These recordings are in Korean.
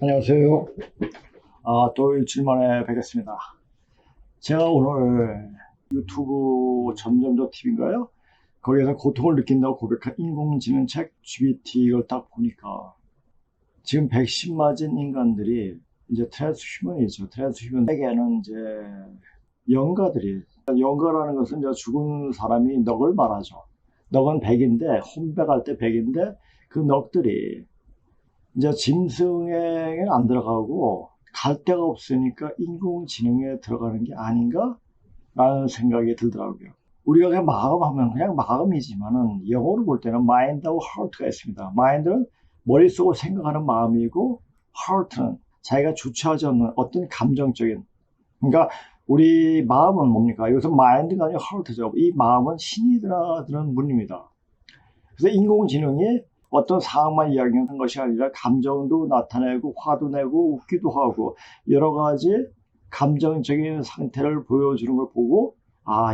안녕하세요. 또 일주일 만에 뵙겠습니다. 제가 오늘 유튜브 점점점 TV인가요? 거기에서 고통을 느낀다고 고백한 인공지능 책 GPT 이걸 딱 보니까 지금 백신 맞은 인간들이 이제 트랜스휴먼이죠. 트랜스휴먼에게는 이제 영가라는 것은 이제 죽은 사람이 넋을 말하죠. 넋은 100인데 혼백할 때 100인데 그 넋들이 이제 짐승에는 안 들어가고 갈 데가 없으니까 인공지능에 들어가는 게 아닌가? 라는 생각이 들더라고요. 우리가 그냥 마음하면 그냥 마음이지만은 영어로 볼 때는 mind하고 heart가 있습니다. mind는 머릿속으로 생각하는 마음이고 heart는 자기가 주체하지 않는 어떤 감정적인, 그러니까 우리 마음은 뭡니까? 여기서 mind가 아니라 heart죠. 이 마음은 신이 드는 문입니다. 그래서 인공지능이 어떤 상황만 이야기하는 것이 아니라 감정도 나타내고 화도 내고 웃기도 하고 여러 가지 감정적인 상태를 보여주는 걸 보고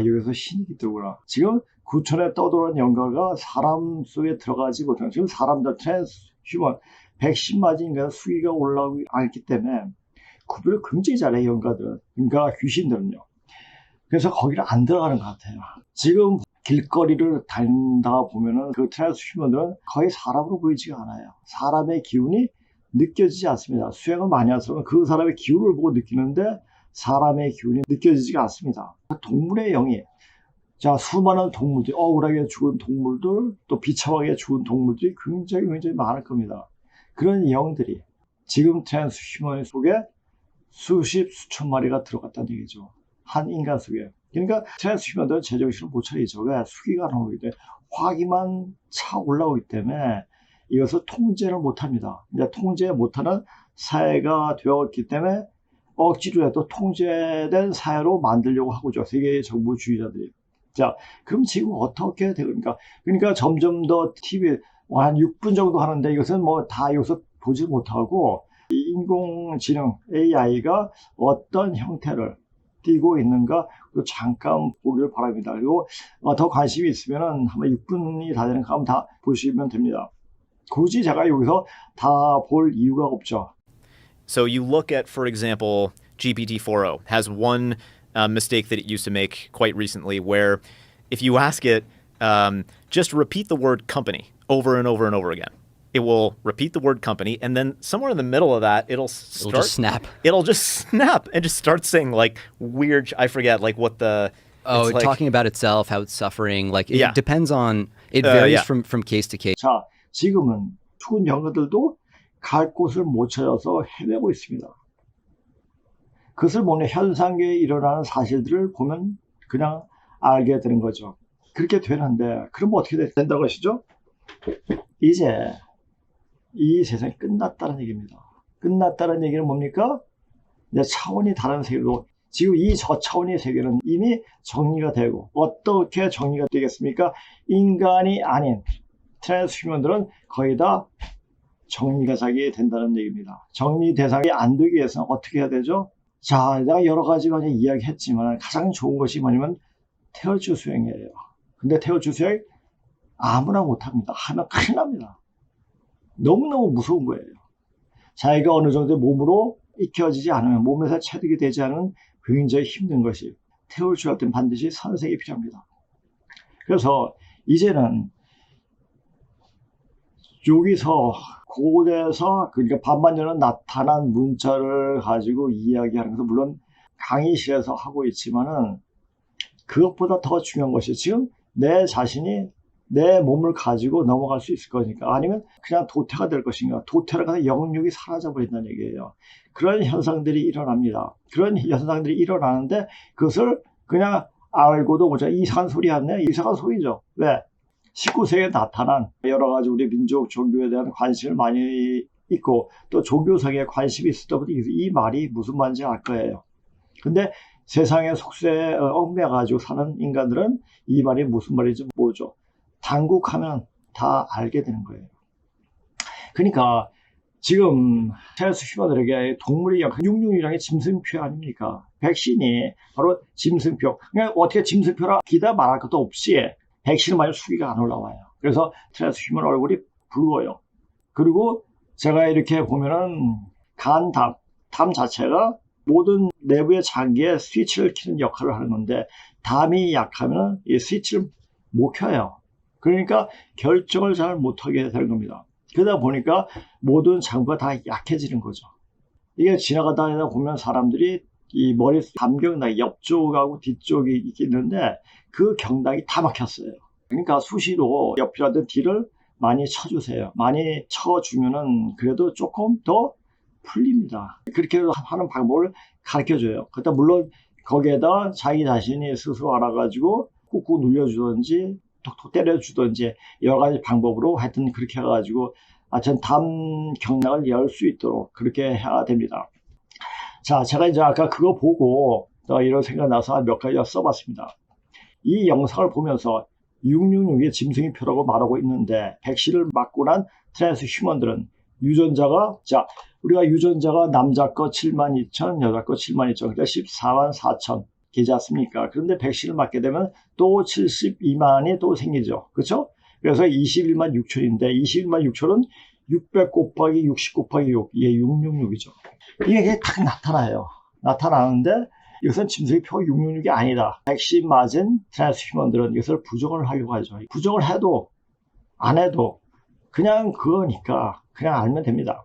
여기서 신이 있더구나. 지금 구천에 떠도는 영가가 사람 속에 들어가지 못하는, 지금 사람들 트랜스휴먼 백신 맞은 인간 수위가 올라오기 않기 때문에 구별을 굉장히 잘해요, 영가들은. 그러니까 귀신들은요. 그래서 거기를 안 들어가는 것 같아요. 지금 길거리를 다니다 보면은 그 트랜스휴먼들은 거의 사람으로 보이지가 않아요. 사람의 기운이 느껴지지 않습니다. 수행을 많이 할수록 그 사람의 기운을 보고 느끼는데 사람의 기운이 느껴지지가 않습니다. 동물의 영이, 자, 수많은 동물들, 억울하게 죽은 동물들, 또 비참하게 죽은 동물들이 굉장히 많을 겁니다. 그런 영들이 지금 트랜스휴먼 속에 수천 마리가 들어갔다는 얘기죠. 한 인간 속에. 그러니까 트랜스휴먼들은 제정신을 못 차리죠. 왜? 수기가 나오기 때문에 화기만 차 올라오기 때문에 이것을 통제를 못합니다. 이제 통제 못하는 사회가 되었기 때문에 억지로라도 통제된 사회로 만들려고 하고죠. 세계 정부주의자들이. 자, 그럼 지금 어떻게 됩니까? 그러니까 점점 더 TV 한 6분 정도 하는데 이것은 뭐 다 여기서 보지 못하고 인공지능 AI가 어떤 형태를 띄고 있는가 잠깐 보기를 바랍니다. 그리고 더 관심이 있으면 한번 6분이 다 되는 거 한번 다 보시면 됩니다. 굳이 제가 여기서 다 볼 이유가 없죠. So you look at, for example, GPT-4o has one mistake that it used to make quite recently, where if you ask it, just repeat the word company over and over and over again, it will repeat the word company, and then somewhere in the middle of that, it'll just snap. It'll just snap and just start saying like weird. I forget like what the. Oh, like, talking about itself, how it's suffering. Like it Yeah. depends on. It varies yeah. from case to case. 자, 지금은 죽은 영어들도 갈 곳을 못 찾아서 헤매고 있습니다. 그것을 보면 현상계에 일어나는 사실들을 보면 그냥 알게 되는 거죠. 그렇게 되는데 그럼 어떻게 된다고 하시죠? 이제 이 세상이 끝났다는 얘기입니다. 끝났다는 얘기는 뭡니까? 이제 차원이 다른 세계로, 지금 이 저차원의 세계는 이미 정리가 되고, 어떻게 정리가 되겠습니까? 인간이 아닌 트랜스휴먼들은 거의 다 정리가 자기 된다는 얘기입니다. 정리 대상이 안 되기 위해서는 어떻게 해야 되죠? 자, 내가 여러 가지 많이 이야기했지만 가장 좋은 것이 뭐냐면 태어주 수행이에요. 근데 태어주 수행 아무나 못합니다. 하면 큰일 납니다. 너무너무 무서운 거예요. 자기가 어느 정도 몸으로 익혀지지 않으면, 몸에서 체득이 되지 않은 굉장히 힘든 것이, 태울 줄 알 때는 반드시 선생이 필요합니다. 그래서 이제는 여기서 고대에서 그러니까 반만년은 나타난 문자를 가지고 이야기하는 것은 물론 강의실에서 하고 있지만은 그것보다 더 중요한 것이 지금 내 자신이 내 몸을 가지고 넘어갈 수 있을 거니까, 아니면 그냥 도태가 될 것인가, 도태를 가서 영육이 사라져 버린다는 얘기예요. 그런 현상들이 일어납니다. 그런 현상들이 일어나는데 그것을 그냥 알고도 못해. 이상한 소리 하네. 이상한 소리죠. 왜? 19세기에 나타난 여러 가지 우리 민족 종교에 대한 관심을 많이 있고 또 종교성에 관심이 있었다 보니 이 말이 무슨 말인지 알 거예요. 근데 세상의 속세에 얽매가지고 사는 인간들은 이 말이 무슨 말인지 모르죠. 당국하면 다 알게 되는 거예요. 그러니까 지금 트랜스휴먼들에게 동물의 영, 666이라는 게 짐승표 아닙니까? 백신이 바로 짐승표. 그냥 어떻게 짐승표라 기다 말할 것도 없이 백신을 맞으면 수기가 안 올라와요. 그래서 트랜스휴먼 얼굴이 붉어요. 그리고 제가 이렇게 보면은 담 자체가 모든 내부의 장기에 스위치를 켜는 역할을 하는 건데 담이 약하면 이 스위치를 못 켜요. 그러니까 결정을 잘 못하게 되는 겁니다. 그러다 보니까 모든 장부가 다 약해지는 거죠. 이게 지나가다 보면 사람들이 이 머리 담경락 옆쪽하고 뒤쪽이 있는데 그 경락이 다 막혔어요. 그러니까 수시로 옆이라든 뒤를 많이 쳐주세요. 많이 쳐주면은 그래도 조금 더 풀립니다. 그렇게 하는 방법을 가르쳐줘요. 그러다 물론 거기에다 자기 자신이 스스로 알아가지고 꾹꾹 눌려주든지 톡톡 때려주든지 여러 가지 방법으로 하여튼 그렇게 해가지고 전 담 경락을 열 수 있도록 그렇게 해야 됩니다. 자, 제가 이제 아까 그거 보고 이런 생각 나서 몇 가지 써봤습니다. 이 영상을 보면서 666의 짐승이표라고 말하고 있는데 백신을 맞고 난 트랜스 휴먼들은 유전자가 우리가 유전자가 남자 거 72,000, 여자 거 72,000, 그러니까 144,000 되지 않습니까? 그런데 백신을 맞게 되면 또 72만이 또 생기죠. 그렇죠? 그래서 21만 6천인데 21만 6천은 600 곱하기 60 곱하기 6, 이게 666이죠. 이게 딱 나타나요. 나타나는데 이것은 짐승표 666이 아니다. 백신 맞은 트랜스휴먼들은 이것을 부정을 하려고 하죠. 부정을 해도 안 해도 그냥 그거니까 그냥 알면 됩니다.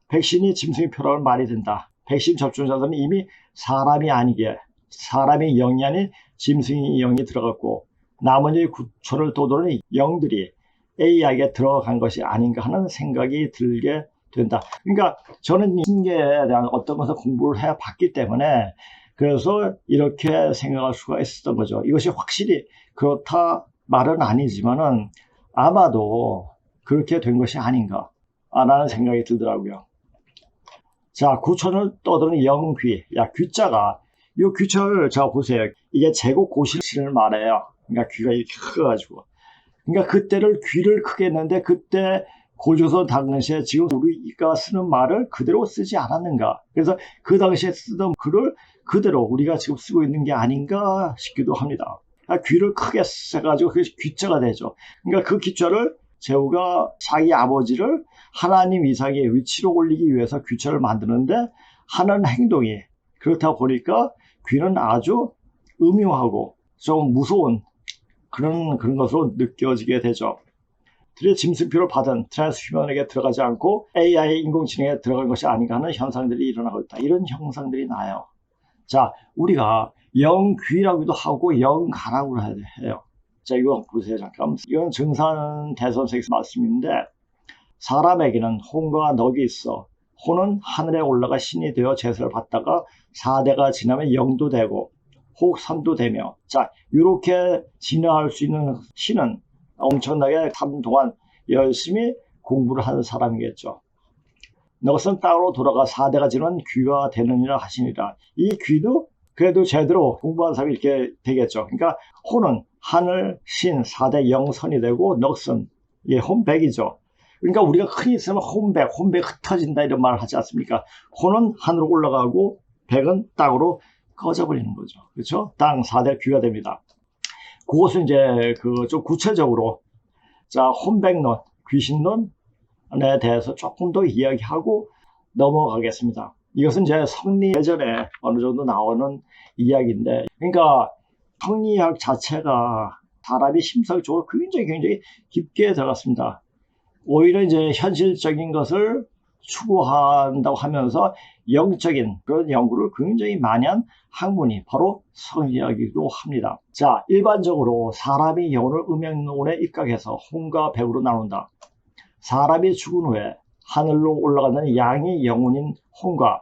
백신이 짐승표라는 말이 된다. 백신 접종자들은 이미 사람이 아니게 사람의 영이 아닌 짐승의 영이 들어갔고 나머지 9천을 떠도는 영들이 AI에 들어간 것이 아닌가 하는 생각이 들게 된다. 그러니까 저는 신계에 대한 어떤 것을 공부를 해봤기 때문에 그래서 이렇게 생각할 수가 있었던 거죠. 이것이 확실히 그렇다 말은 아니지만은 아마도 그렇게 된 것이 아닌가 라는 생각이 들더라고요. 자, 9천을 떠도는 영귀. 귀자가 이 귀자를 자 보세요. 이게 제곱 고실신을 말해요. 그러니까 귀가 이렇게 커가지고. 그러니까 그때를 귀를 크게 했는데 그때 고조선 당시에 지금 우리가 쓰는 말을 그대로 쓰지 않았는가. 그래서 그 당시에 쓰던 글을 그대로 우리가 지금 쓰고 있는 게 아닌가 싶기도 합니다. 귀를 크게 써가지고 그게 귀자가 되죠. 그러니까 그 귀자를 제후가 자기 아버지를 하나님 이상의 위치로 올리기 위해서 귀자를 만드는데 하는 행동이 그렇다 보니까 귀는 아주 음흉하고 좀 무서운 그런 것으로 느껴지게 되죠. 드디어 짐승표를 받은 트랜스휴먼에게 들어가지 않고 AI 인공지능에 들어간 것이 아닌가 하는 현상들이 일어나고 있다. 이런 현상들이 나요. 자, 우리가 영귀라고도 하고 영가라고 해요. 자, 이거 보세요. 잠깐. 이건 정산 대선생에서 말씀인데 사람에게는 혼과 넋이 있어. 혼은 하늘에 올라가 신이 되어 제사를 받다가 4대가 지나면 영도 되고 혹 산도 되며 자, 이렇게 진화할 수 있는 신은 엄청나게 3 동안 열심히 공부를 하는 사람이겠죠. 너것은 땅으로 돌아가 4대가 지나면 귀가 되느니라 하시니라. 이 귀도 그래도 제대로 공부한 사람이 이렇게 되겠죠. 그러니까 혼은 하늘, 신, 4대 영선이 되고 넋은 이게 혼백이죠. 그러니까 우리가 흔히 쓰면 혼백 흩어진다 이런 말을 하지 않습니까? 혼은 하늘로 올라가고 백은 땅으로 꺼져버리는 거죠. 그렇죠? 땅 4대 귀가 됩니다. 그것은 이제 좀 구체적으로 자, 혼백론, 귀신론에 대해서 조금 더 이야기하고 넘어가겠습니다. 이것은 이제 성리 예전에 어느 정도 나오는 이야기인데, 그러니까 성리학 자체가 사람이 심성적으로 굉장히 깊게 들어갔습니다. 오히려 이제 현실적인 것을 추구한다고 하면서 영적인 그런 연구를 굉장히 많이 한 학문이 바로 성리학이기도 합니다. 자, 일반적으로 사람이 영혼을 음행론에 입각해서 혼과 백으로 나눈다. 사람이 죽은 후에 하늘로 올라가는 양의 영혼인 혼과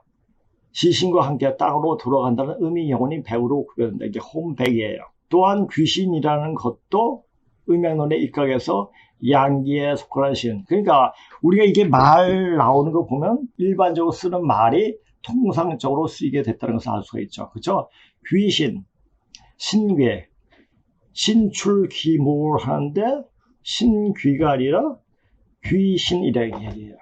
시신과 함께 땅으로 돌아간다는 음의 영혼인 백으로 구별된다. 이게 혼백이에요. 또한 귀신이라는 것도 음행론에 입각해서 양기에 속하는 신. 그러니까 우리가 이게 말 나오는 거 보면 일반적으로 쓰는 말이 통상적으로 쓰이게 됐다는 것을 알 수가 있죠. 그렇죠? 귀신, 신괴, 신출귀몰 하는데 신귀가 아니라 귀신이라는 얘기예요.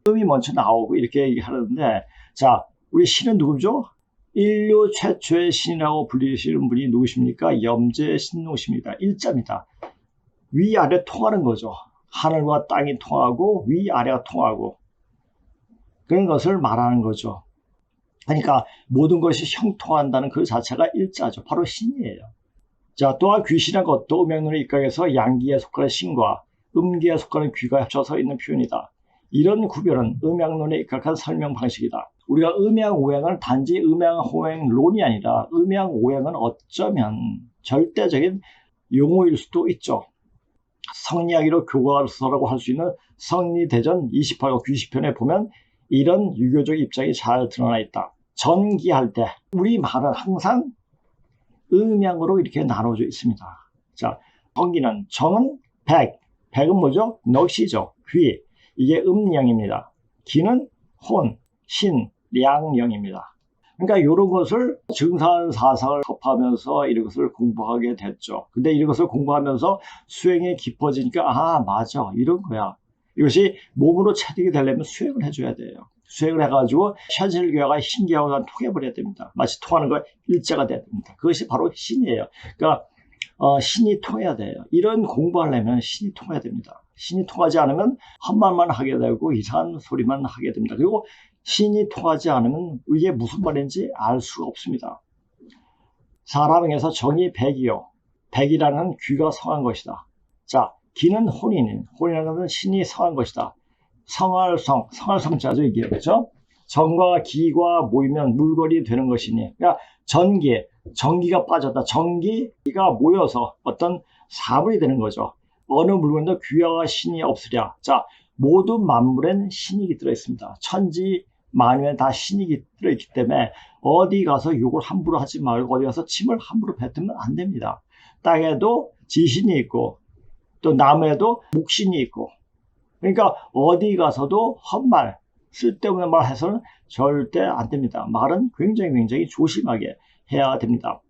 음이 먼저 나오고 이렇게 얘기하는데 자, 우리 신은 누구죠? 인류 최초의 신이라고 불리시는 분이 누구십니까? 염제 신노십니다. 일자입니다. 위아래 통하는 거죠. 하늘과 땅이 통하고 위아래가 통하고 그런 것을 말하는 거죠. 그러니까 모든 것이 형통한다는 그 자체가 일자죠. 바로 신이에요. 자, 또한 귀신의 것도 음양론에 입각해서 양기에 속하는 신과 음기에 속하는 귀가 합쳐서 있는 표현이다. 이런 구별은 음양론에 입각한 설명 방식이다. 우리가 음양오행은 단지 음양호행론이 아니라 음양오행은 어쩌면 절대적인 용어일 수도 있죠. 성리학으로 교과서라고 할 수 있는 성리대전 28과 90편에 보면 이런 유교적 입장이 잘 드러나 있다. 전기할 때 우리 말은 항상 음양으로 이렇게 나눠져 있습니다. 자, 전기는 정은 백, 백은 뭐죠? 넋이죠. 귀. 이게 음양입니다. 기는 혼, 신, 량령입니다. 그러니까 이런 것을 증산사상을 접하면서 이런 것을 공부하게 됐죠. 근데 이런 것을 공부하면서 수행이 깊어지니까 아 맞아 이런 거야. 이것이 몸으로 체득이 되려면 수행을 해줘야 돼요. 수행을 해가지고 현실교화가 신기하고 통해버려야 됩니다. 마치 통하는 거 일자가 돼야 됩니다. 그것이 바로 신이에요. 그러니까 신이 통해야 돼요. 이런 공부하려면 신이 통해야 됩니다. 신이 통하지 않으면 헛말만 하게 되고 이상한 소리만 하게 됩니다. 그리고 신이 통하지 않으면 이게 무슨 말인지 알 수가 없습니다. 사람에게서 정이 백이요. 백이라는 귀가 성한 것이다. 자, 기는 혼이라는 것은 신이 성한 것이다. 성할성자죠 이게 그렇죠? 정과 기가 모이면 물건이 되는 것이니, 그러니까 전기가 빠졌다. 전기가 모여서 어떤 사물이 되는 거죠. 어느 물건도 귀와 신이 없으랴. 자, 모든 만물엔 신이 들어있습니다. 천지 만유에 다 신이 들어있기 때문에 어디 가서 욕을 함부로 하지 말고 어디 가서 침을 함부로 뱉으면 안 됩니다. 땅에도 지신이 있고 또 나무에도 목신이 있고, 그러니까 어디 가서도 헛말, 쓸데없는 말 해서는 절대 안 됩니다. 말은 굉장히 조심하게 해야 됩니다.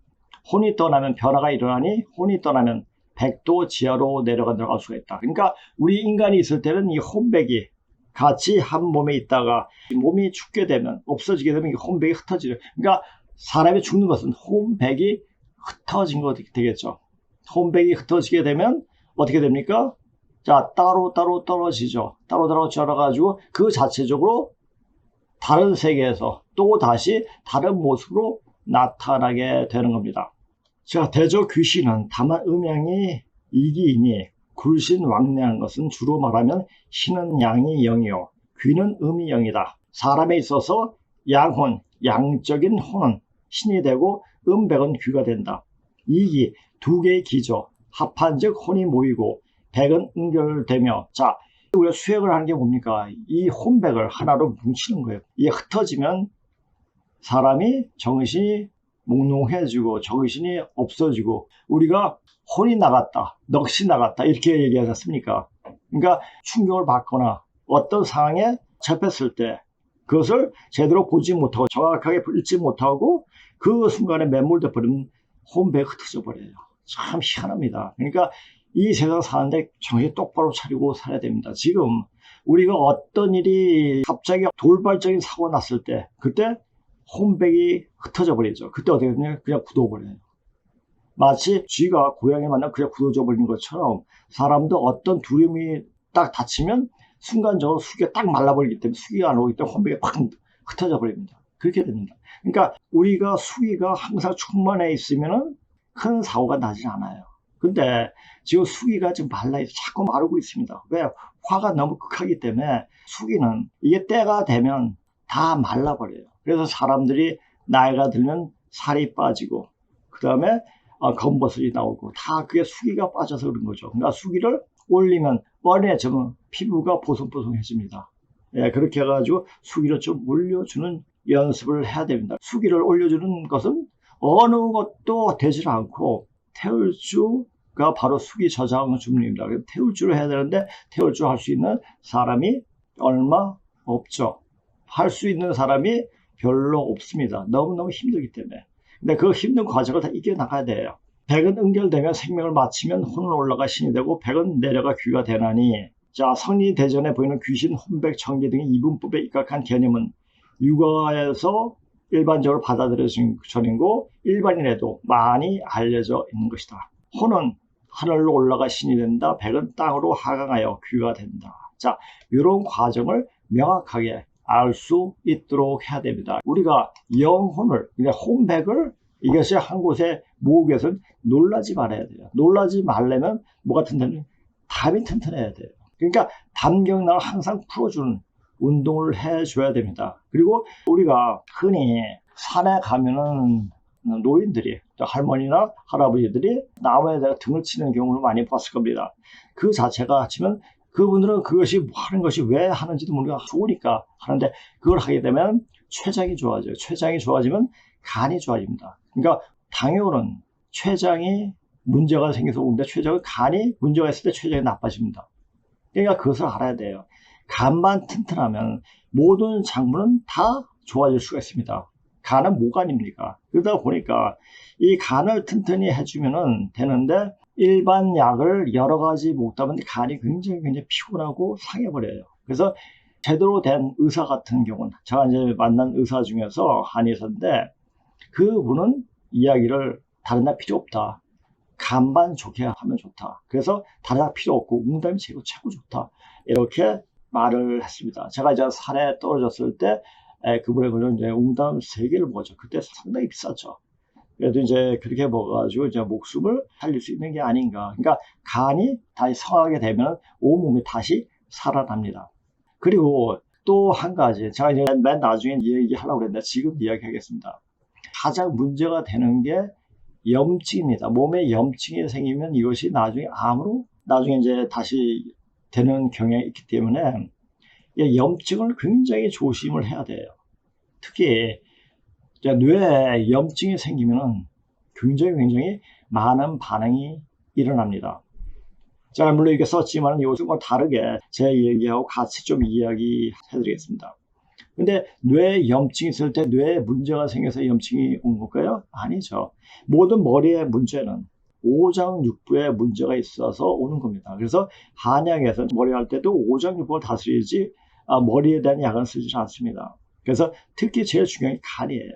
혼이 떠나면 변화가 일어나니 혼이 떠나면 백도 지하로 내려갈 수가 있다. 그러니까 우리 인간이 있을 때는 이 혼백이 같이 한 몸에 있다가 몸이 죽게 되면 없어지게 되면 이 혼백이 흩어지죠. 그러니까 사람이 죽는 것은 혼백이 흩어진 거 되겠죠. 혼백이 흩어지게 되면 어떻게 됩니까? 자, 따로 떨어지죠. 따로 떨어져가지고 그 자체적으로 다른 세계에서 또 다시 다른 모습으로 나타나게 되는 겁니다. 자, 대저 귀신은 다만 음양이 이기이니 굴신 왕래한 것은 주로 말하면 신은 양이 영이요 귀는 음이 영이다. 사람에 있어서 양혼, 양적인 혼은 신이 되고 음백은 귀가 된다. 이기, 두 개의 기죠. 합한 즉 혼이 모이고 백은 응결되며, 자, 우리가 수행을 하는 게 뭡니까? 이 혼백을 하나로 뭉치는 거예요. 이게 흩어지면 사람이 정신이 몽롱해지고 정신이 없어지고 우리가 혼이 나갔다, 넋이 나갔다 이렇게 얘기하지 않습니까? 그러니까 충격을 받거나 어떤 상황에 접했을 때 그것을 제대로 보지 못하고 정확하게 읽지 못하고 그 순간에 매몰돼 버리면 혼백이 흩어져 버려요. 참 희한합니다. 그러니까 이 세상 사는데 정신 똑바로 차리고 살아야 됩니다. 지금 우리가 어떤 일이 갑자기 돌발적인 사고가 났을 때 그때 혼백이 흩어져 버리죠. 그때 어떻게 되냐? 그냥 굳어버려요. 마치 쥐가 고양이 만나면 그냥 굳어져 버리는 것처럼 사람도 어떤 두려움이 딱 닥치면 순간적으로 수기가 딱 말라버리기 때문에 수기가 안 오기 때문에 혼백이 팍 흩어져 버립니다. 그렇게 됩니다. 그러니까 우리가 수기가 항상 충만해 있으면 큰 사고가 나지 않아요. 근데 지금 수기가 지금 말라있어 자꾸 마르고 있습니다. 왜? 화가 너무 극하기 때문에 수기는 이게 때가 되면 다 말라버려요. 그래서 사람들이 나이가 들면 살이 빠지고 그 다음에 검버섯이 나오고 다 그게 수기가 빠져서 그런 거죠. 그러니까 수기를 올리면 뻔해지면 피부가 보송보송해집니다. 예, 그렇게 해가지고 수기를 좀 올려주는 연습을 해야 됩니다. 수기를 올려주는 것은 어느 것도 되질 않고 태울주가 바로 수기 저장 주문입니다. 태울주를 해야 되는데 태울주 할 수 있는 사람이 얼마 없죠. 할 수 있는 사람이 별로 없습니다. 너무너무 힘들기 때문에. 근데 그 힘든 과정을 다 이겨나가야 돼요. 백은 응결되면 생명을 마치면 혼은 올라가 신이 되고 백은 내려가 귀가 되나니, 자, 성리대전에 보이는 귀신, 혼백, 정기 등의 이분법에 입각한 개념은 육아에서 일반적으로 받아들여진 전이고 일반인에도 많이 알려져 있는 것이다. 혼은 하늘로 올라가 신이 된다. 백은 땅으로 하강하여 귀가 된다. 자, 이런 과정을 명확하게 알 수 있도록 해야 됩니다. 우리가 영혼을, 그러니까 홈백을 이것이 한 곳에 모으기 위해서는 놀라지 말아야 돼요. 놀라지 말려면 뭐가 튼튼해? 담이 튼튼해야 돼요. 그러니까 담경락을 항상 풀어주는 운동을 해줘야 됩니다. 그리고 우리가 흔히 산에 가면은 노인들이, 할머니나 할아버지들이 나무에다가 등을 치는 경우를 많이 봤을 겁니다. 그 자체가 치면 그분들은 그것이 하는 것이 왜 하는지도 모르고 좋으니까 하는데, 그걸 하게 되면 췌장이 좋아져요. 췌장이 좋아지면 간이 좋아집니다. 그러니까 당뇨는 췌장이 문제가 생겨서 오는데, 간이 문제가 있을 때 췌장이 나빠집니다. 그러니까 그것을 알아야 돼요. 간만 튼튼하면 모든 장부는 다 좋아질 수가 있습니다. 간은 모간입니까? 그러다 보니까 이 간을 튼튼히 해주면 되는데, 일반 약을 여러 가지 먹다 보면 간이 굉장히 피곤하고 상해버려요. 그래서 제대로 된 의사 같은 경우는, 제가 이제 만난 의사 중에서 한의사인데, 그분은 이야기를 다른 약 필요 없다. 간만 좋게 하면 좋다. 그래서 다른 약 필요 없고 웅담이 최고 좋다. 이렇게 말을 했습니다. 제가 이제 산에 떨어졌을 때 그분에 걸려 이제 웅담 3개를 먹었죠. 그때 상당히 비쌌죠. 그래도 이제 그렇게 먹어가지고 이제 목숨을 살릴 수 있는 게 아닌가. 그러니까 간이 다시 성하게 되면 온몸이 다시 살아납니다. 그리고 또 한 가지, 제가 이제 맨 나중에 얘기하려고 했는데 지금 이야기하겠습니다. 가장 문제가 되는 게 염증입니다. 몸에 염증이 생기면 이것이 나중에 나중에 이제 다시 되는 경향이 있기 때문에 이 염증을 굉장히 조심을 해야 돼요. 특히 뇌에 염증이 생기면 굉장히 많은 반응이 일어납니다. 제가 물론 이렇게 썼지만 요즘과 다르게 제 얘기하고 같이 좀 이야기해 드리겠습니다. 근데 뇌에 염증이 있을 때 뇌에 문제가 생겨서 염증이 온 걸까요? 아니죠. 모든 머리의 문제는 오장육부에 문제가 있어서 오는 겁니다. 그래서 한약에서 머리 할 때도 오장육부를 다스리지 머리에 대한 약을 쓰지 않습니다. 그래서 특히 제일 중요한 게 간이에요.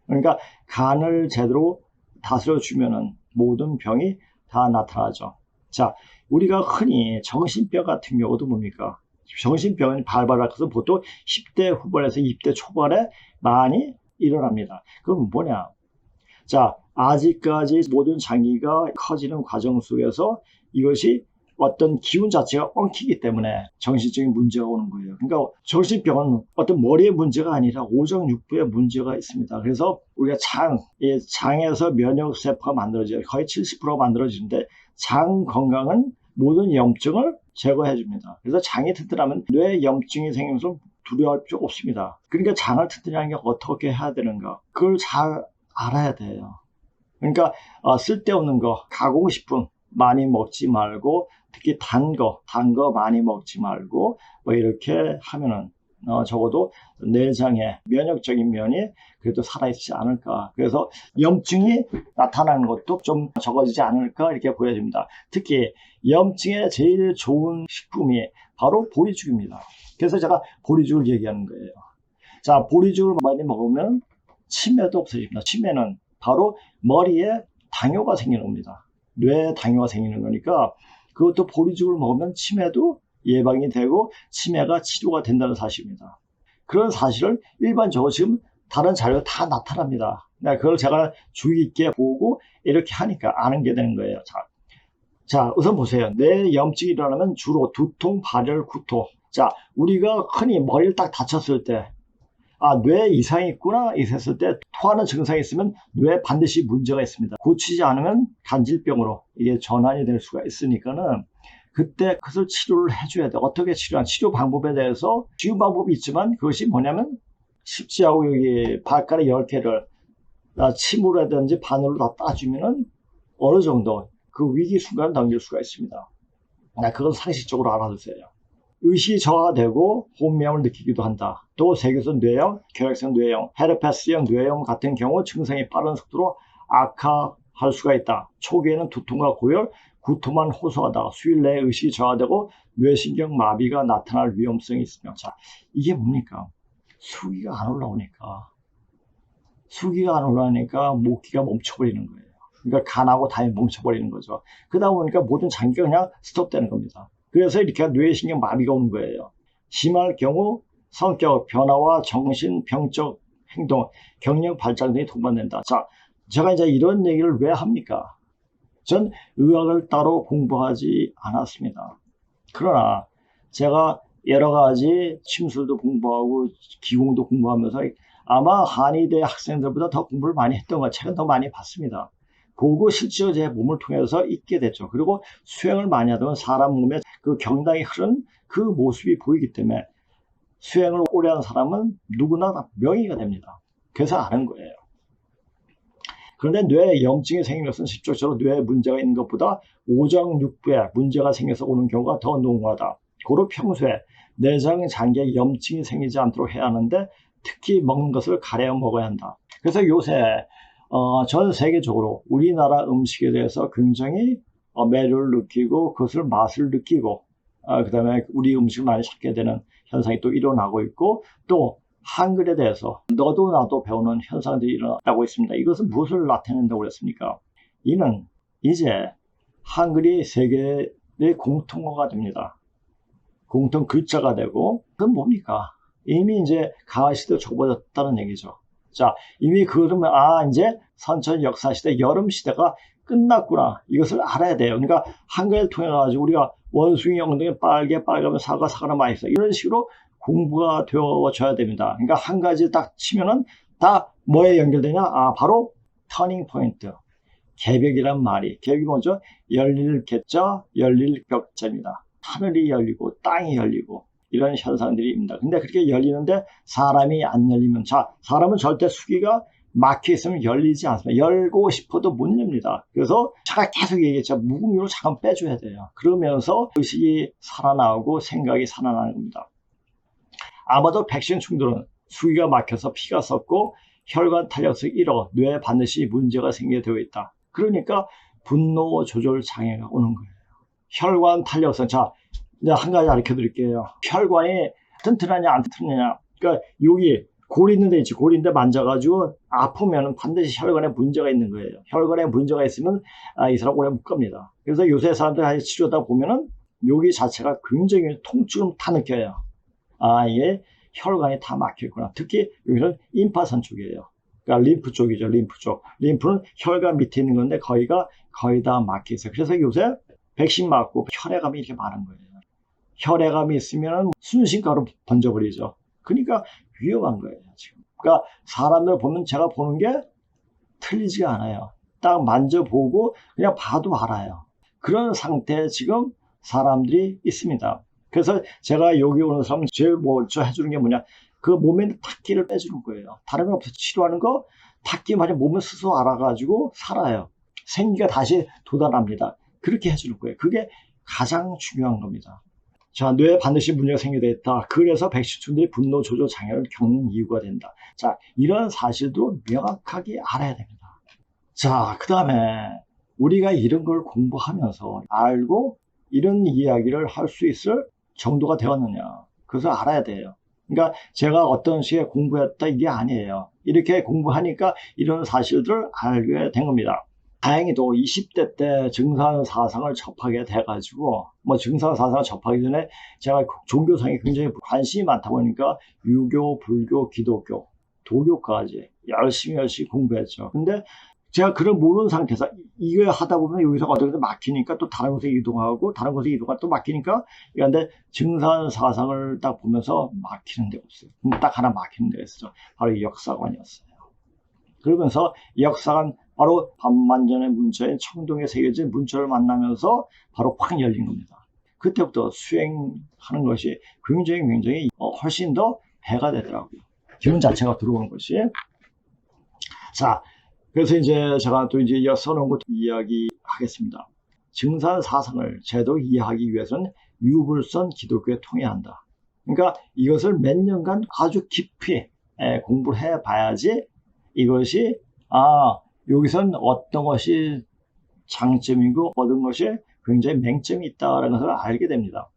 그러니까 간을 제대로 다스려주면은 모든 병이 다 나타나죠. 자, 우리가 흔히 정신병 같은 경우도 뭡니까? 정신병은 발발해서 보통 10대 후반에서 20대 초반에 많이 일어납니다. 그럼 뭐냐? 자, 아직까지 모든 장기가 커지는 과정 속에서 이것이 어떤 기운 자체가 엉키기 때문에 정신적인 문제가 오는 거예요. 그러니까 정신병은 어떤 머리의 문제가 아니라 오장육부에 문제가 있습니다. 그래서 우리가 장에서 면역세포가 만들어져요. 거의 70%가 만들어지는데, 장 건강은 모든 염증을 제거해 줍니다. 그래서 장이 튼튼하면 뇌에 염증이 생기면서 두려워할 필요 없습니다. 그러니까 장을 튼튼히 하는 게 어떻게 해야 되는가? 그걸 잘 알아야 돼요. 그러니까 쓸데없는 거, 가공식품 많이 먹지 말고, 특히 단 거 많이 먹지 말고, 뭐 이렇게 하면은 적어도 내장의 면역적인 면이 그래도 살아있지 않을까. 그래서 염증이 나타나는 것도 좀 적어지지 않을까, 이렇게 보여집니다. 특히 염증에 제일 좋은 식품이 바로 보리죽입니다. 그래서 제가 보리죽을 얘기하는 거예요. 자, 보리죽을 많이 먹으면 치매도 없어집니다. 치매는 바로 머리에 당뇨가 생기는 겁니다. 뇌에 당뇨가 생기는 거니까 그것도 보리죽을 먹으면 치매도 예방이 되고 치매가 치료가 된다는 사실입니다. 그런 사실을 일반적으로 지금 다른 자료가 다 나타납니다. 그걸 제가 주의 있게 보고 이렇게 하니까 아는 게 되는 거예요. 자, 우선 보세요. 뇌 염증이 일어나면 주로 두통, 발열, 구토. 자, 우리가 흔히 머리를 딱 다쳤을 때, 뇌에 이상이 있구나 있었을 때 토하는 증상이 있으면 뇌에 반드시 문제가 있습니다. 고치지 않으면 간질병으로 이게 전환이 될 수가 있으니까는 그때 그것을 치료를 해줘야 돼. 어떻게 치료 방법에 대해서 쉬운 방법이 있지만, 그것이 뭐냐면 십지하고 여기 발가락 10개를 침으로든지 바늘로 다 따주면은 어느 정도 그 위기 순간을 넘길 수가 있습니다. 그건 상식적으로 알아두세요. 의식이 저하되고 혼미함을 느끼기도 한다. 또 세균성 뇌염, 결핵성 뇌염, 헤르페스형 뇌염 같은 경우 증상이 빠른 속도로 악화할 수가 있다. 초기에는 두통과 고열, 구토만 호소하다가 수일 내에 의식이 저하되고 뇌신경 마비가 나타날 위험성이 있으며, 자, 이게 뭡니까? 수기가 안 올라오니까 목기가 멈춰버리는 거예요. 그러니까 간하고 다이 멈춰버리는 거죠. 그러다 보니까 모든 장기가 그냥 스톱되는 겁니다. 그래서 이렇게 뇌신경 마비가 오는 거예요. 심할 경우 성격 변화와 정신, 병적 행동, 경력 발달 등이 동반된다. 자, 제가 이제 이런 얘기를 왜 합니까? 전 의학을 따로 공부하지 않았습니다. 그러나 제가 여러 가지 침술도 공부하고 기공도 공부하면서 아마 한의대 학생들보다 더 공부를 많이 했던 것, 책은 더 많이 봤습니다. 보고 실제로 제 몸을 통해서 잊게 됐죠. 그리고 수행을 많이 하다 보면 사람 몸에 그 경당이 흐른 그 모습이 보이기 때문에 수행을 오래 한 사람은 누구나 다 명의가 됩니다. 그래서 아는 거예요. 그런데 뇌에 염증이 생긴 것은 실질적으로 뇌에 문제가 있는 것보다 오정육부에 문제가 생겨서 오는 경우가 더 농후하다. 고로 평소에 내장 장기에 염증이 생기지 않도록 해야 하는데 특히 먹는 것을 가려 먹어야 한다. 그래서 요새 전 세계적으로 우리나라 음식에 대해서 굉장히 매료를 느끼고 그것을 맛을 느끼고 그 다음에 우리 음식을 많이 찾게 되는 현상이 또 일어나고 있고 또 한글에 대해서 너도 나도 배우는 현상들이 일어나고 있습니다. 이것은 무엇을 나타낸다고 그랬습니까? 이는 이제 한글이 세계의 공통어가 됩니다. 공통 글자가 되고 그건 뭡니까? 이미 이제 가시도 좁아졌다는 얘기죠. 자, 이미 그러면 이제 선천 역사시대 여름시대가 끝났구나. 이것을 알아야 돼요. 그러니까 한글을 통해 가지고 우리가 원숭이 엉덩이 빨개면 사과는 맛있어. 이런 식으로 공부가 되어져야 됩니다. 그러니까 한 가지 딱 치면은 다 뭐에 연결되냐? 바로 터닝 포인트. 개벽이란 말이. 개벽이 뭐죠? 열릴 개자, 열릴 벽자입니다. 하늘이 열리고 땅이 열리고 이런 현상들입니다. 근데 그렇게 열리는데 사람이 안 열리면 사람은 절대 수기가 막혀 있으면 열리지 않습니다. 열고 싶어도 못 엽니다. 그래서 제가 계속 얘기했죠. 무궁유로 잠깐 빼줘야 돼요. 그러면서 의식이 살아나오고 생각이 살아나는 겁니다. 아마도 백신 충돌은 수기가 막혀서 피가 섞고 혈관 탄력성이 잃어 뇌에 반드시 문제가 생기게 되어 있다. 그러니까 분노 조절 장애가 오는 거예요. 혈관 탄력성. 자, 이제 한 가지 가르쳐 드릴게요. 혈관이 튼튼하냐 안 튼튼하냐. 그러니까 여기 골 있는 데 있지. 골인데 만져가지고 아프면 반드시 혈관에 문제가 있는 거예요. 혈관에 문제가 있으면 이 사람 오래 못 갑니다. 그래서 요새 사람들 치료하다 보면은 여기 자체가 굉장히 통증을 다 느껴요. 이게 혈관이 다 막혀있구나. 특히 여기는 임파선 쪽이에요. 그러니까 림프 쪽이죠. 림프 쪽. 림프는 혈관 밑에 있는 건데 거의 다 막혀있어요. 그래서 요새 백신 맞고 혈액암이 이렇게 많은 거예요. 혈액암이 있으면 순식간으로 번져버리죠. 그러니까 위험한 거예요, 지금. 그러니까 사람들 보면 제가 보는 게 틀리지가 않아요. 딱 만져보고 그냥 봐도 알아요. 그런 상태에 지금 사람들이 있습니다. 그래서 제가 여기 오는 사람 제일 먼저 해주는 게 뭐냐. 그 몸에 탁기를 빼주는 거예요. 다른 건 없어요. 치료하는 거 탁기 말이 몸을 스스로 알아가지고 살아요. 생기가 다시 돋아납니다. 그렇게 해주는 거예요. 그게 가장 중요한 겁니다. 자, 뇌에 반드시 문제가 생기게 있다. 그래서 백신충들이 분노 조절 장애를 겪는 이유가 된다. 자, 이런 사실도 명확하게 알아야 됩니다. 자, 그 다음에 우리가 이런 걸 공부하면서 알고 이런 이야기를 할 수 있을 정도가 되었느냐. 그것을 알아야 돼요. 그러니까 제가 어떤 식의 공부했다 이게 아니에요. 이렇게 공부하니까 이런 사실들을 알게 된 겁니다. 다행히도 20대 때 증산사상을 접하게 돼가지고 증산사상을 접하기 전에 제가 종교상에 굉장히 관심이 많다 보니까 유교, 불교, 기독교, 도교까지 열심히 공부했죠. 근데 제가 그걸 모르는 상태에서 이거 하다 보면 여기서 어떻게 막히니까 또 다른 곳에 이동하고 다른 곳에 이동하고 또 막히니까 그런데 증산사상을 딱 보면서 막히는 데가 없어요. 딱 하나 막히는 데가 있었죠. 바로 역사관이었어요. 그러면서 역사관 바로 반만전의 문자인 청동에 새겨진 문자를 만나면서 바로 확 열린 겁니다. 그때부터 수행하는 것이 굉장히 훨씬 더 배가 되더라고요. 기분 자체가 들어오는 것이. 자, 그래서 이제 제가 또 이제 써놓은 것 이야기하겠습니다. 증산사상을 제대로 이해하기 위해서는 유불선 기독교에 통해야 한다. 그러니까 이것을 몇 년간 아주 깊이 공부를 해봐야지 이것이 여기선 어떤 것이 장점이고 어떤 것이 굉장히 맹점이 있다는 것을 알게 됩니다.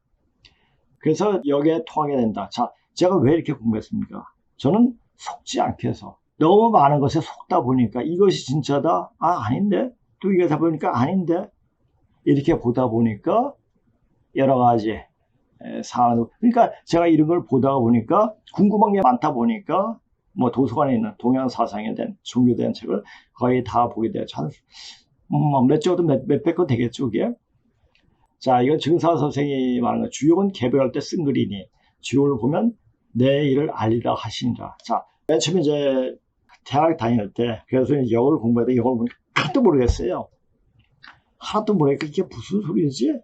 그래서 여기에 통하게 된다. 자, 제가 왜 이렇게 공부했습니까? 저는 속지 않게 해서 너무 많은 것에 속다 보니까 이것이 진짜다? 아닌데? 또 이게 다 보니까 아닌데? 이렇게 보다 보니까 여러 가지 사안. 그러니까 제가 이런 걸 보다가 보니까 궁금한 게 많다 보니까 뭐 도서관에 있는 동양 사상에 대한 종교에 대한 책을 거의 다 보게 돼요. 몇 적어도 몇백 건 되겠죠, 그게. 자, 이건 증사 선생이 말하는 거. 주역은 개별할 때 쓴 글이니 주역을 보면 내 일을 알리라 하시니라. 자, 맨 처음에 이제 대학 다닐 때 그래서 영어를 공부하다 영어를 보니까 하나도 모르겠어요. 하나도 모르니까 이게 무슨 소리지?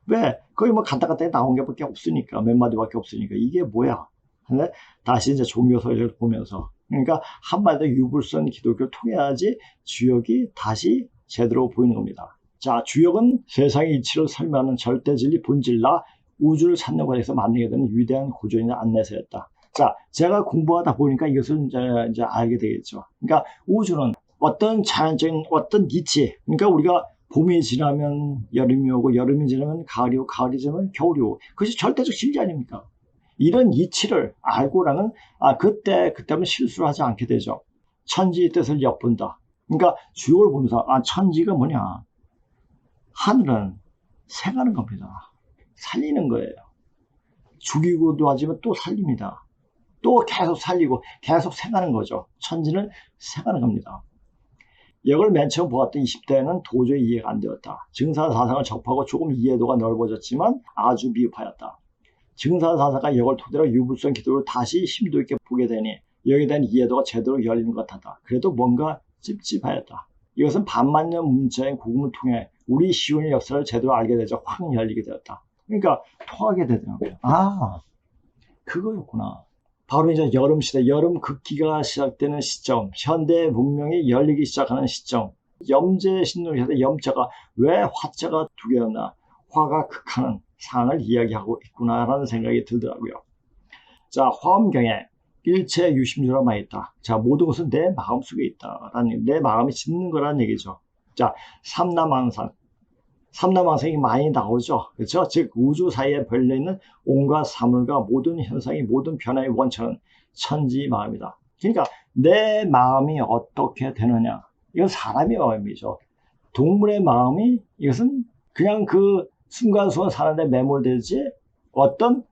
왜? 거기 뭐 간단간단히 나온 게 밖에 없으니까 몇 마디밖에 없으니까 이게 뭐야? 근데 다시 이제 종교서를 보면서 그러니까 한마디로 유불선 기독교를 통해야지 주역이 다시 제대로 보이는 겁니다. 자, 주역은 세상의 이치를 설명하는 절대진리 본질나 우주를 찾는 것에서 만들게 되는 위대한 고전이나 안내서였다. 자, 제가 공부하다 보니까 이것을 이제 알게 되겠죠. 그러니까 우주는 어떤 자연적인 어떤 이치, 그러니까 우리가 봄이 지나면 여름이 오고 여름이 지나면 가을이 오고 가을이 지나면 겨울이 오고 그것이 절대적 진리 아닙니까? 이런 이치를 알고 나면 그때면 실수를 하지 않게 되죠. 천지의 뜻을 엿본다. 그러니까 주역을 보면서 천지가 뭐냐? 하늘은 생하는 겁니다. 살리는 거예요. 죽이고도 하지만 또 살립니다. 또 계속 살리고 계속 생하는 거죠. 천지는 생하는 겁니다. 이걸 맨 처음 보았던 20대에는 도저히 이해가 안 되었다. 증사사상을 접하고 조금 이해도가 넓어졌지만 아주 미흡하였다. 증사사상가 이걸 토대로 유불선 기도를 다시 심도 있게 보게 되니 여기에 대한 이해도가 제대로 열리는 것 같았다. 그래도 뭔가 찝찝하였다. 이것은 반만년 문자인 복음을 통해 우리 시온의 역사를 제대로 알게 되자 확 열리게 되었다. 그러니까 통하게 되더라고요. 그거였구나. 바로 이제 여름 시대, 여름 극기가 시작되는 시점, 현대 문명이 열리기 시작하는 시점, 염제 신론에서 염자가 왜 화자가 두 개였나, 화가 극하는 상을 이야기하고 있구나라는 생각이 들더라고요. 자, 화엄경에 일체 유심주라만 있다. 자, 모든 것은 내 마음속에 있다라는, 내 마음이 짓는 거라는 얘기죠. 자, 삼남항상이 많이 나오죠. 그렇죠? 즉 우주 사이에 벌려있는 온갖 사물과 모든 현상이 모든 변화의 원천은 천지 마음이다. 그러니까 내 마음이 어떻게 되느냐. 이건 사람의 마음이죠. 동물의 마음이 이것은 그냥 그 순간순간 사는데 매몰되지 어떤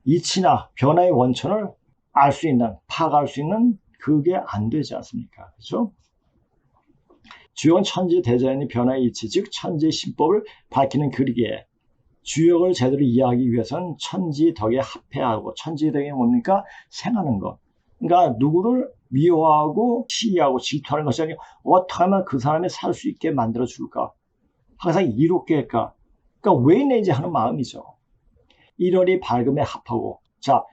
이치나 변화의 원천을 알 수 있는, 파악할 수 있는 그게 안 되지 않습니까? 그렇죠? 주역은 천지 대자연의 변화의 이치, 즉 천지의 신법을 밝히는 글이기에 주역을 제대로 이해하기 위해서는 천지 덕에 합해하고, 천지 덕이 뭡니까? 생하는 것. 그러니까 누구를 미워하고 시기하고 질투하는 것이 아니고 어떻게 하면 그 사람이 살 수 있게 만들어줄까? 항상 이롭게 할까? 그러니까 왜 내지 하는 마음이죠. 1월이 밝음에 합하고, 자,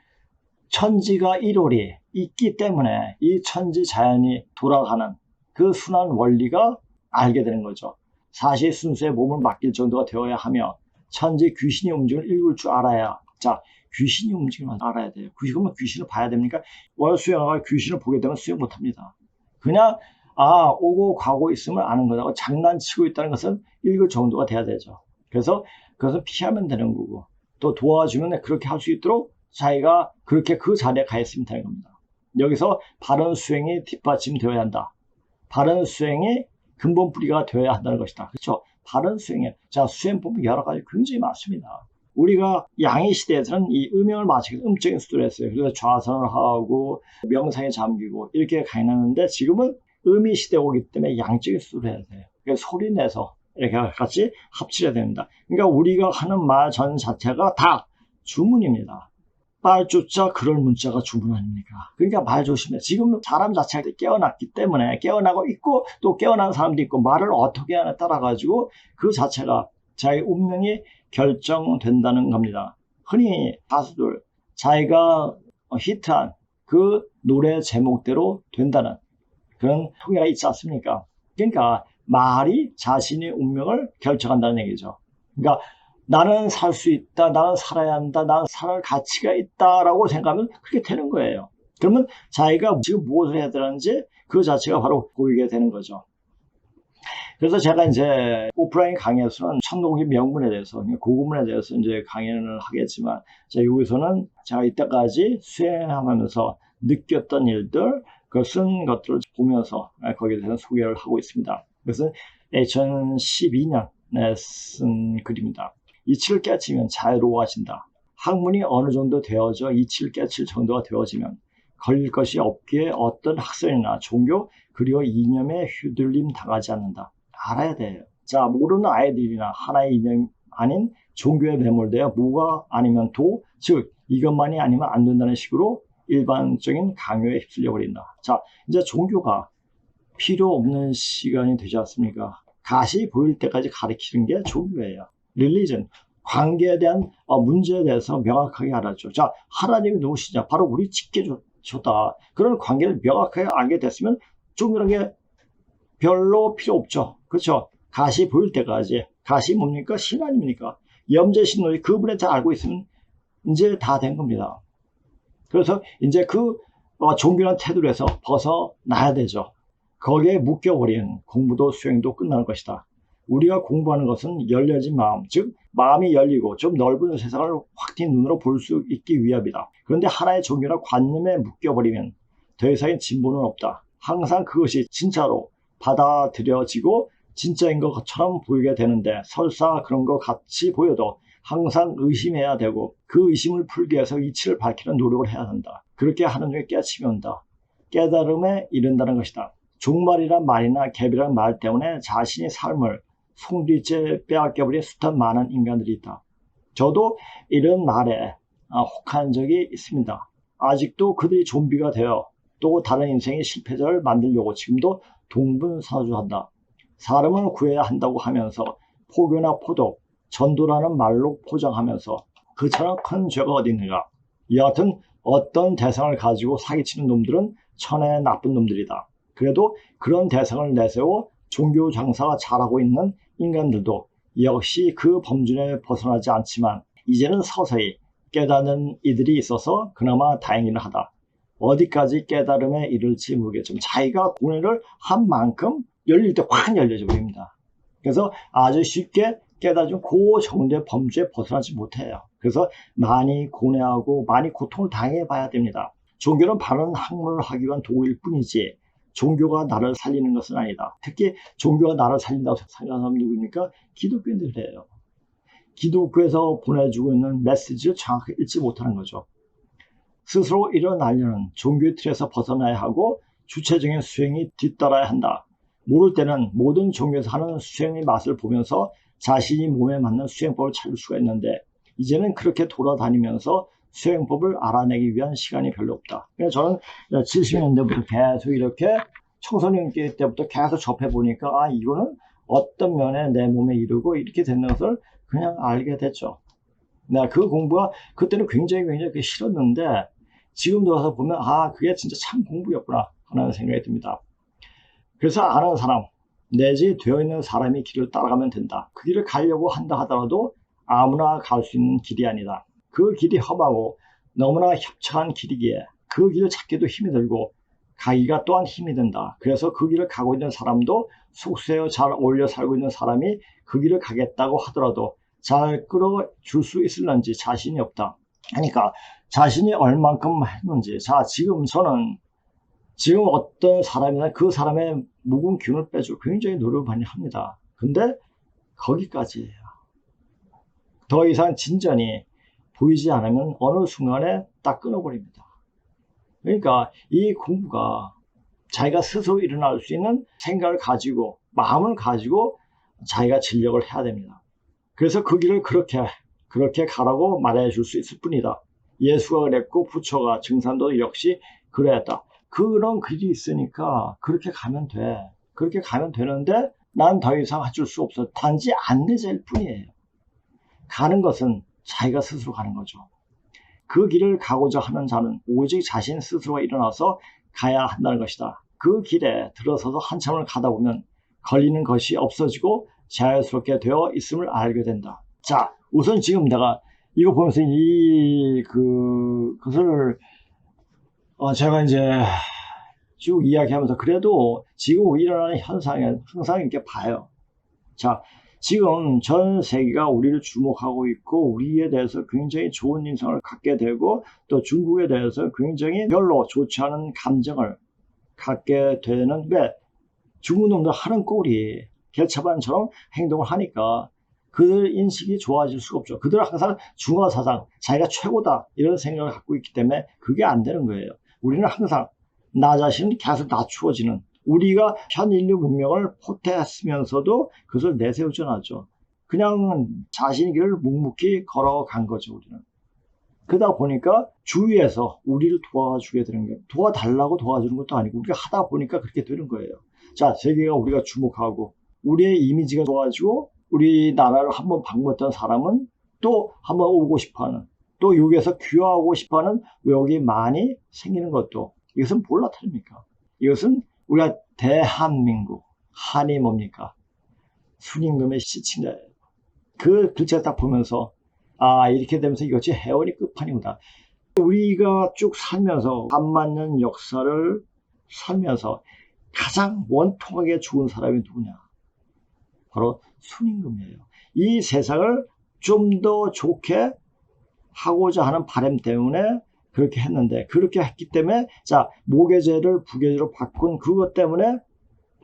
천지가 1월이 있기 때문에 이 천지 자연이 돌아가는 그 순환 원리가 알게 되는 거죠. 사실 순수의 몸을 맡길 정도가 되어야 하며 천지 귀신이 움직임을 읽을 줄 알아야. 자, 귀신이 움직임을 알아야 돼요. 그러면 귀신을 봐야 됩니까? 수영하가 귀신을 보게 되면 수영 못합니다. 그냥 오고 가고 있으면 아는 거다고 장난치고 있다는 것은 읽을 정도가 돼야 되죠. 그래서 그것을 피하면 되는 거고 또 도와주면 그렇게 할 수 있도록 자기가 그렇게 그 자리에 가 있으면 되는 겁니다. 여기서 바른 수행이 뒷받침되어야 한다. 바른 수행이 근본 뿌리가 되어야 한다는 것이다. 그렇죠? 바른 수행에, 자, 수행법은 여러 가지 굉장히 많습니다. 우리가 양의 시대에서는 이 음영을 맞추기 음적인 수도를 했어요. 그래서 좌선을 하고 명상에 잠기고 이렇게 가능했는데 지금은 음이 시대에 오기 때문에 양적인 수도를 해야 돼요. 그래서 소리 내서 이렇게 같이 합치려야 됩니다. 그러니까 우리가 하는 말 전 자체가 다 주문입니다. 빨주자 그럴 문자가 주문 아닙니까? 그러니까 말 조심해. 지금 사람 자체가 깨어났기 때문에 깨어나고 있고 또 깨어난 사람도 있고 말을 어떻게 하냐에 따라 가지고 그 자체가 자기 운명이 결정된다는 겁니다. 흔히 가수들 자기가 히트한 그 노래 제목대로 된다는 그런 통계가 있지 않습니까? 그러니까 말이 자신의 운명을 결정한다는 얘기죠. 그러니까 나는 살 수 있다, 나는 살아야 한다, 나는 살 가치가 있다라고 생각하면 그렇게 되는 거예요. 그러면 자기가 지금 무엇을 해야 되는지 그 자체가 바로 보이게 되는 거죠. 그래서 제가 이제 오프라인 강의에서는 천동기 명문에 대해서, 고구문에 대해서 이제 강의를 하겠지만, 여기서는 제가 이때까지 수행하면서 느꼈던 일들, 그 쓴 것들을 보면서 거기에 대해서 소개를 하고 있습니다. 그것은 2012년에 쓴 글입니다. 이치를 깨치면 자유로워하신다. 학문이 어느 정도 되어져 이칠 깨칠 정도가 되어지면 걸릴 것이 없기에 어떤 학설이나 종교 그리고 이념에 휘둘림 당하지 않는다. 알아야 돼요. 자, 모르는 아이들이나 하나의 이념 아닌 종교에 매몰되어 무가 아니면 도, 즉 이것만이 아니면 안 된다는 식으로 일반적인 강요에 휩쓸려 버린다. 자, 이제 종교가 필요 없는 시간이 되지 않습니까? 가시 보일 때까지 가르치는 게 종교예요. 릴리전, 관계에 대한 문제에 대해서 명확하게 알았죠. 자, 하나님이 누구시냐? 바로 우리 지켜줬다. 그런 관계를 명확하게 알게 됐으면 종교라는 게 별로 필요 없죠. 그렇죠? 가시 보일 때까지. 가시 뭡니까? 신 아닙니까? 염제신론이 그분에 잘 알고 있으면 이제 다 된 겁니다. 그래서 이제 그 종교란 태도에서 벗어나야 되죠. 거기에 묶여버린 공부도 수행도 끝나는 것이다. 우리가 공부하는 것은 열려진 마음, 즉 마음이 열리고 좀 넓은 세상을 확 튼 눈으로 볼 수 있기 위함이다. 그런데 하나의 종교나 관념에 묶여버리면 더 이상의 진보는 없다. 항상 그것이 진짜로 받아들여지고 진짜인 것처럼 보이게 되는데 설사 그런 것 같이 보여도 항상 의심해야 되고 그 의심을 풀기 위해서 이치를 밝히는 노력을 해야 한다. 그렇게 하는 중에 깨침이 온다. 깨달음에 이른다는 것이다. 종말이란 말이나 갭이란 말 때문에 자신의 삶을 송두리째 빼앗겨버린 숱한 많은 인간들이 있다. 저도 이런 말에 혹한 적이 있습니다. 아직도 그들이 좀비가 되어 또 다른 인생의 실패자를 만들려고 지금도 동분서주한다. 사람을 구해야 한다고 하면서 포교나 포독, 전도라는 말로 포장하면서 그처럼 큰 죄가 어디 있는가. 여하튼 어떤 대상을 가지고 사기치는 놈들은 천하의 나쁜 놈들이다. 그래도 그런 대상을 내세워 종교 장사가 잘하고 있는 인간들도 역시 그 범준에 벗어나지 않지만 이제는 서서히 깨닫는 이들이 있어서 그나마 다행이긴 하다. 어디까지 깨달음에 이를지 모르겠지만 자기가 고뇌를 한 만큼 열릴 때 확 열려져 버립니다. 그래서 아주 쉽게 깨닫으면 그 정도의 범주에 벗어나지 못해요. 그래서 많이 고뇌하고 많이 고통을 당해봐야 됩니다. 종교는 바른 학문을 하기 위한 도구일 뿐이지 종교가 나를 살리는 것은 아니다. 특히 종교가 나를 살린다고 생각하는 사람은 누구입니까? 기독교인들이에요. 기독교에서 보내주고 있는 메시지를 정확히 읽지 못하는 거죠. 스스로 일어나려는 종교의 틀에서 벗어나야 하고 주체적인 수행이 뒤따라야 한다. 모를 때는 모든 종교에서 하는 수행의 맛을 보면서 자신이 몸에 맞는 수행법을 찾을 수가 있는데 이제는 그렇게 돌아다니면서 수행법을 알아내기 위한 시간이 별로 없다. 그래서 저는 70년대부터 계속 이렇게 청소년 때부터 계속 접해보니까 이거는 어떤 면에 내 몸에 이르고 이렇게 되는 것을 그냥 알게 됐죠. 내가 그 공부가 그때는 굉장히 싫었는데 지금 들어서 보면 그게 진짜 참 공부였구나 하는 생각이 듭니다. 그래서 아는 사람 내지 되어있는 사람이 길을 따라가면 된다. 그 길을 가려고 한다 하더라도 아무나 갈 수 있는 길이 아니다. 그 길이 험하고 너무나 협착한 길이기에 그 길을 찾기도 힘이 들고 가기가 또한 힘이 든다. 그래서 그 길을 가고 있는 사람도 속세어 잘 어울려 살고 있는 사람이 그 길을 가겠다고 하더라도 잘 끌어줄 수 있을런지 자신이 없다. 그러니까 자신이 얼만큼 했는지. 자, 지금 저는 지금 어떤 사람이나 그 사람의 묵은 기운을 빼주고 굉장히 노력을 많이 합니다. 근데 거기까지예요. 더 이상 진전이 보이지 않으면 어느 순간에 딱 끊어버립니다. 그러니까 이 공부가 자기가 스스로 일어날 수 있는 생각을 가지고 마음을 가지고 자기가 진력을 해야 됩니다. 그래서 그 길을 그렇게 가라고 말해줄 수 있을 뿐이다. 예수가 그랬고 부처가 증산도 역시 그랬다. 그런 길이 있으니까 그렇게 가면 돼. 그렇게 가면 되는데 난 더 이상 해줄 수 없어. 단지 안내자일 뿐이에요. 가는 것은 자기가 스스로 가는 거죠. 그 길을 가고자 하는 자는 오직 자신 스스로가 일어나서 가야 한다는 것이다. 그 길에 들어서서 한참을 가다 보면 걸리는 것이 없어지고 자연스럽게 되어 있음을 알게 된다. 자, 우선 지금 내가 이거 보면서 그것을 제가 이제 쭉 이야기하면서 그래도 지금 일어나는 현상을 항상 이렇게 봐요. 자, 지금 전 세계가 우리를 주목하고 있고 우리에 대해서 굉장히 좋은 인상을 갖게 되고 또 중국에 대해서 굉장히 별로 좋지 않은 감정을 갖게 되는 왜 중국 놈들 하는 꼴이 개차반처럼 행동을 하니까 그들 인식이 좋아질 수가 없죠. 그들은 항상 중화사상, 자기가 최고다 이런 생각을 갖고 있기 때문에 그게 안 되는 거예요. 우리는 항상 나 자신은 계속 낮추어지는, 우리가 현 인류 문명을 포태했으면서도 그것을 내세우지 않았죠. 그냥 자신의 길을 묵묵히 걸어간 거죠. 우리는. 그러다 보니까 주위에서 우리를 도와주게 되는 거예요. 도와달라고 도와주는 것도 아니고 우리가 하다 보니까 그렇게 되는 거예요. 자, 세계가 우리가 주목하고 우리의 이미지가 좋아지고 우리나라를 한번 방문했던 사람은 또 한번 오고 싶어하는, 또 여기에서 귀화하고 싶어하는 외국이 많이 생기는 것도, 이것은 뭘 나타냅니까? 이것은 우리가 대한민국, 한이 뭡니까? 순임금의 시친자예요. 그 글자 딱 보면서 아, 이렇게 되면서 이것이 해원이 끝판이구나. 우리가 쭉 살면서 3만 년 역사를 살면서 가장 원통하게 죽은 사람이 누구냐? 바로 순임금이에요. 이 세상을 좀 더 좋게 하고자 하는 바람 때문에 그렇게 했는데, 그렇게 했기 때문에 자, 모계제를 부계제로 바꾼 그것 때문에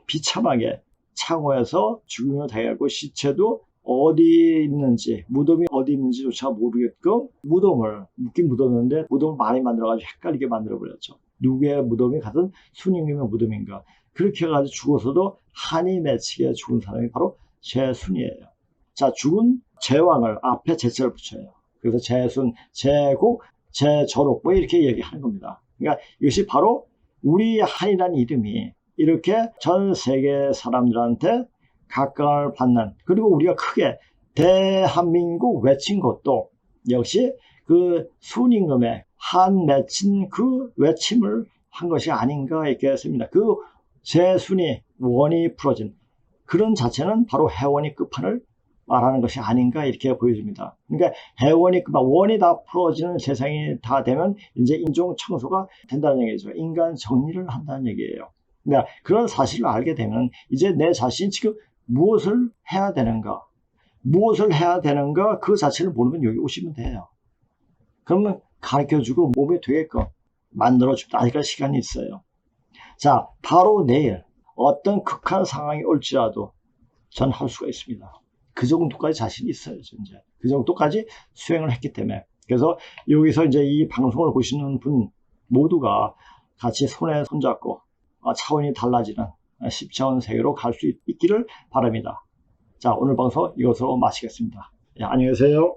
비참하게 창호에서 죽음을 당하고 시체도 어디 있는지, 무덤이 어디 있는지조차 모르게끔 무덤을, 묻긴 묻었는데 무덤을 많이 만들어가지고 헷갈리게 만들어버렸죠. 누구의 무덤이 같은 순임금의 무덤인가. 그렇게 해가지고 죽어서도 한이 맺히게 죽은 사람이 바로 제순이에요. 자, 죽은 제왕을 앞에 제자를 붙여요. 그래서 제순, 제국, 제저록 뭐 이렇게 얘기하는 겁니다. 그러니까 이것이 바로 우리 한이라는 이름이 이렇게 전 세계 사람들한테 각광을 받는, 그리고 우리가 크게 대한민국 외친 것도 역시 그 순임금의 한 맺힌 그 외침을 한 것이 아닌가 이렇게 했습니다. 그 제순이 원이 풀어진 그런 자체는 바로 해원이 끝판을 말하는 것이 아닌가 이렇게 보여집니다. 그러니까 해원이 끝판, 원이 다 풀어지는 세상이 다 되면 이제 인종 청소가 된다는 얘기죠. 인간 정리를 한다는 얘기예요. 그러니까 그런 사실을 알게 되면 이제 내 자신 지금 무엇을 해야 되는가, 무엇을 해야 되는가 그 자체를 모르면 여기 오시면 돼요. 그러면 가르쳐주고 몸이 되게끔 만들어줍니다. 아직까지 시간이 있어요. 자, 바로 내일 어떤 극한 상황이 올지라도 전 할 수가 있습니다. 그 정도까지 자신이 있어요. 이제 그 정도까지 수행을 했기 때문에. 그래서 여기서 이제 이 방송을 보시는 분 모두가 같이 손에 손잡고 차원이 달라지는 10차원 세계로 갈 수 있기를 바랍니다. 자, 오늘 방송 이것으로 마치겠습니다. 예, 안녕히 계세요.